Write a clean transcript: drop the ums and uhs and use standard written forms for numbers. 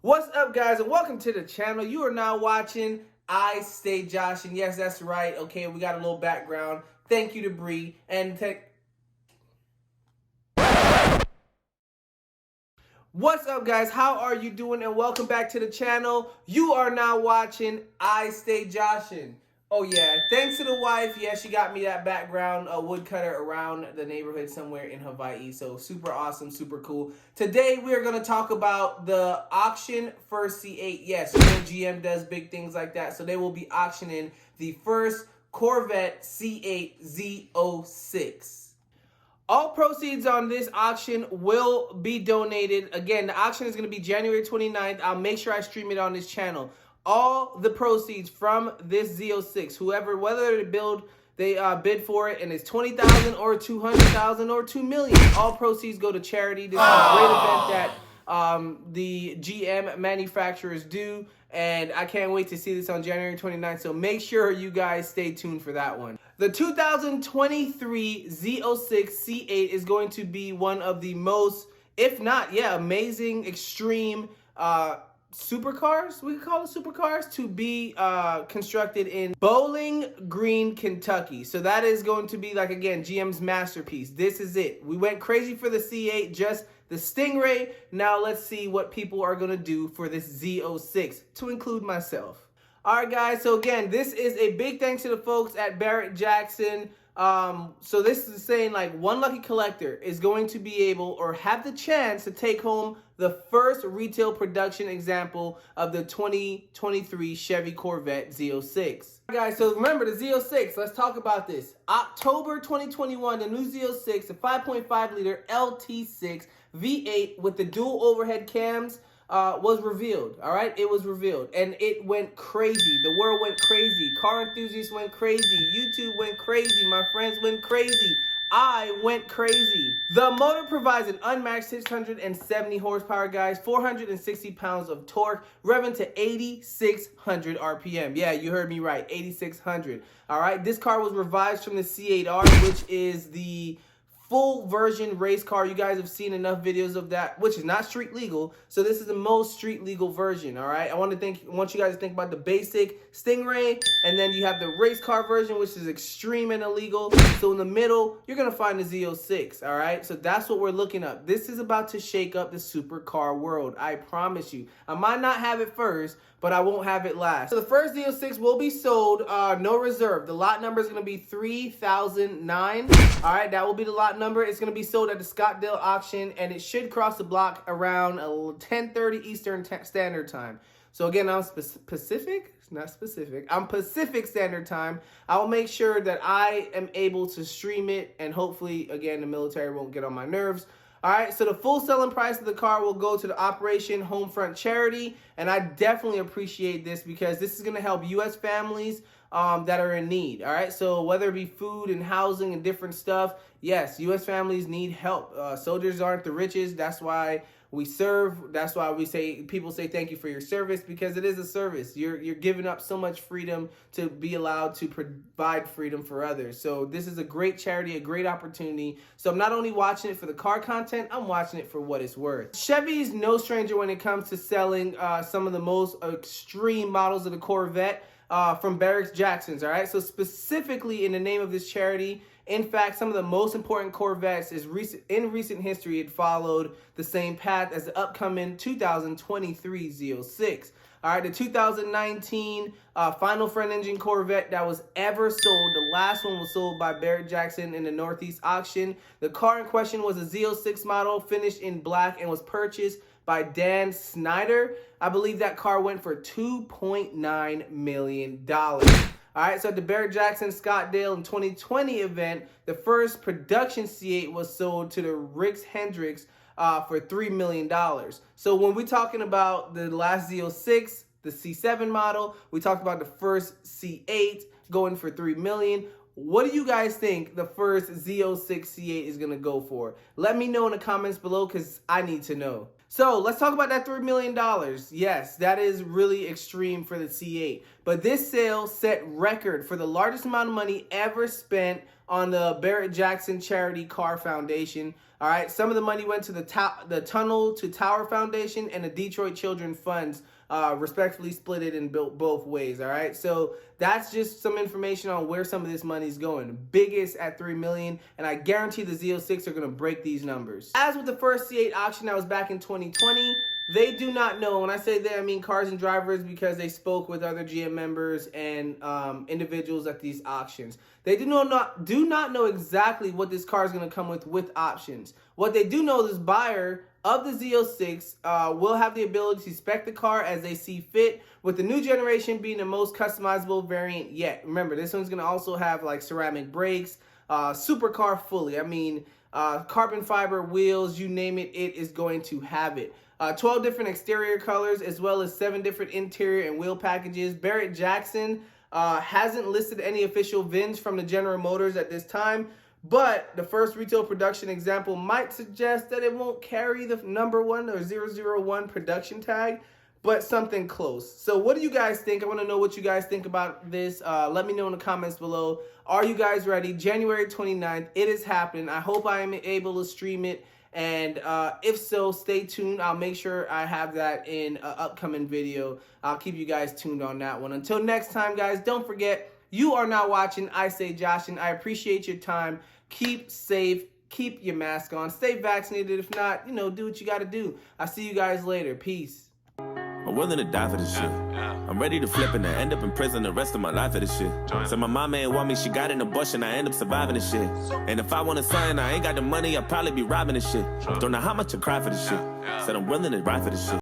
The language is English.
What's up, guys, and welcome to the channel. You are now watching I Stay Josh, and yes, that's right. Okay, we got a little background. Thank you to Bree and What's up, guys? How are you doing? And welcome back to the channel. You are now watching I Stay Joshin'. Oh yeah, thanks to the wife. Yeah, she got me that background woodcutter around the neighborhood somewhere in Hawaii. So super awesome, super cool. Today we are going to talk about the auction first C8. Yes, you know GM does big things like that. So they will be auctioning the first Corvette C8 Z06. All proceeds on this auction will be donated. Again, the auction is going to be January 29th. I'll make sure I stream it on this channel. All the proceeds from this Z06, whether they bid for it and it's $20,000 or $200,000 or $2 million, all proceeds go to charity. This is a great event that the GM manufacturers do, and I can't wait to see this on January 29th, so make sure you guys stay tuned for that one. The 2023 Z06 C8 is going to be one of the most, if not, amazing, extreme supercars, we could call it supercars, to be constructed in Bowling Green, Kentucky. So that is going to be, like, again, GM's masterpiece. This is it. We went crazy for the C8, just the Stingray. Now let's see what people are going to do for this Z06, to include myself. All right, guys, so again, this is a big thanks to the folks at Barrett-Jackson. So this is saying, like, one lucky collector is going to be able or have the chance to take home the first retail production example of the 2023 Chevy Corvette Z06. All right, guys, so remember the Z06, let's talk about this. October 2021, the new Z06, the 5.5 liter LT6 V8 with the dual overhead cams was revealed. All right, it was revealed, and it went crazy. The world went crazy. Car enthusiasts went crazy. YouTube went crazy. My friends went crazy. I went crazy. The motor provides an unmatched 670 horsepower, guys, 460 pounds of torque, revving to 8,600 RPM. Yeah, you heard me right, 8,600. All right, this car was revised from the C8R, which is the full version race car. You guys have seen enough videos of that, which is not street legal. So this is the most street legal version. All right, I want you guys to think about the basic Stingray, and then you have the race car version, which is extreme and illegal. So in the middle, you're gonna find the Z06. All right, so that's what we're looking up. This is about to shake up the supercar world. I promise you. I might not have it first, but I won't have it last. So the first Z06 will be sold, no reserve. The lot number is going to be 3009. All right, that will be the lot number. It's going to be sold at the Scottsdale auction, and it should cross the block around 10:30 Eastern Standard Time. So again, I'm Pacific? Not specific. I'm Pacific Standard Time. I will make sure that I am able to stream it, and hopefully, again, the military won't get on my nerves. All right, so the full selling price of the car will go to the Operation Homefront charity, and I definitely appreciate this because this is going to help U.S. families that are in need. All right, so whether it be food and housing and different stuff, yes, U.S. families need help. Soldiers aren't the richest. That's why we serve. That's why people say thank you for your service, because it is a service. You're giving up so much freedom to be allowed to provide freedom for others. So this is a great charity, a great opportunity. So I'm not only watching it for the car content, I'm watching it for what it's worth. Chevy's no stranger when it comes to selling some of the most extreme models of the Corvette from Barrett-Jackson's. All right, so specifically in the name of this charity, in fact, some of the most important Corvettes in recent history had followed the same path as the upcoming 2023 Z06. All right, the 2019 final front engine Corvette that was ever sold, the last one was sold by Barrett-Jackson in the Northeast auction. The car in question was a Z06 model, finished in black, and was purchased by Dan Snyder. I believe that car went for $2.9 million. All right, so at the Barrett-Jackson Scottsdale in 2020 event, the first production C8 was sold to the Rick Hendricks for $3 million. So when we're talking about the last Z06, the C7 model, we talked about the first C8 going for $3 million. What do you guys think the first Z06 C8 is going to go for? Let me know in the comments below, because I need to know. So let's talk about that $3 million. Yes, that is really extreme for the C8. But this sale set record for the largest amount of money ever spent on the Barrett-Jackson Charity Car Foundation. All right, some of the money went to the Tunnel to Tower Foundation and the Detroit Children Funds, respectfully split it in both ways. All right, so that's just some information on where some of this money is going. Biggest at $3 million, and I guarantee the Z06 are going to break these numbers. As with the first C8 auction that was back in 2020, they do not know. When I say they, I mean Cars and Drivers, because they spoke with other GM members and individuals at these auctions. They do not know exactly what this car is going to come with options. What they do know is this buyer of the Z06 will have the ability to spec the car as they see fit, with the new generation being the most customizable variant yet. Remember, this one's going to also have like ceramic brakes, supercar fully. I mean, carbon fiber wheels, you name it, it is going to have it. 12 different exterior colors, as well as 7 different interior and wheel packages. Barrett-Jackson hasn't listed any official VINs from the General Motors at this time, but the first retail production example might suggest that it won't carry the number 1 or 001 production tag, but something close. So what do you guys think? I want to know what you guys think about this. Let me know in the comments below. Are you guys ready? January 29th, it is happening. I hope I am able to stream it. And if so, stay tuned. I'll make sure I have that in an upcoming video. I'll keep you guys tuned on that one. Until next time, guys, don't forget, you are now watching I Stay Joshin'. I appreciate your time. Keep safe. Keep your mask on. Stay vaccinated. If not, do what you got to do. I'll see you guys later. Peace. I'm willing to die for this shit. I'm ready to flip and end up in prison the rest of my life for this shit. So my mama ain't want me, she got in the bush and I end up surviving this shit. And if I want a son, I ain't got the money, I'll probably be robbing this shit. Don't know how much I cry for this shit. Said I'm willing to ride for this shit.